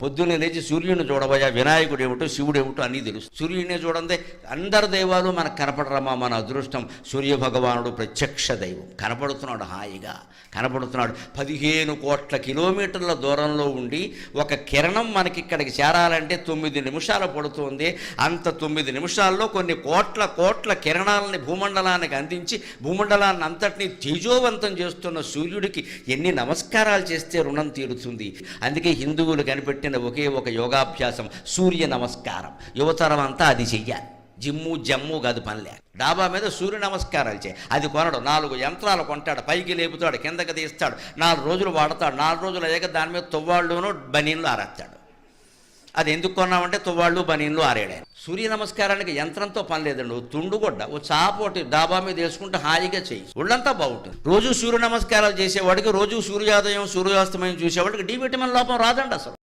పొద్దున్నే లేచి సూర్యుని చూడబోయా, వినాయకుడు ఏమిటో శివుడు ఏమిటో అన్నీ తెలుసు. సూర్యుడినే చూడండి, అందరు దైవాలు మనకు కనపడరమ్మా. మన అదృష్టం సూర్య భగవానుడు ప్రత్యక్ష దైవం. కనపడుతున్నాడు, హాయిగా కనపడుతున్నాడు. 15 కోట్ల కిలోమీటర్ల దూరంలో ఉండి ఒక కిరణం మనకి ఇక్కడికి చేరాలంటే 9 నిమిషాలు పడుతుంది. అంత 9 నిమిషాల్లో కొన్ని కోట్ల కిరణాలని భూమండలానికి అందించి భూమండలాన్ని అంతటినీ తేజోవంతం చేస్తున్న సూర్యుడికి ఎన్ని నమస్కారాలు చేస్తే రుణం తీరుతుంది. అందుకే హిందువులు కనిపెట్టిన ఒకే ఒక యోగాభ్యాసం సూర్య నమస్కారం. యువతరం అంతా అది చెయ్యాలి. జమ్ము కాదు పనిలే. డాబా మీద సూర్య నమస్కారాలు చేయి. అది కొనడు, 4 యంత్రాలు కొంటాడు, పైకి లేపుతాడు, కిందకి తీస్తాడు, 4 రోజులు వాడతాడు. 4 రోజులు అయ్యాక దాని మీద తువ్వాళ్ళును బనీన్లు ఆరేస్తాడు. అది ఎందుకు కొన్నామంటే తువ్వాళ్ళు బనీన్లు ఆరేడారు. సూర్య నమస్కారానికి యంత్రంతో పని లేదండి. ఓ తుండుగొడ్డ, ఓ చాపోటి డాబా మీద వేసుకుంటే హాయిగా చేయి, ఒళ్ళంతా బాగుంటుంది. రోజు సూర్య నమస్కారాలు చేసేవాడికి, రోజు సూర్యోదయం సూర్యాస్తమయం చూసేవాడికి డి విటమిన్ లోపం రాదండి అసలు.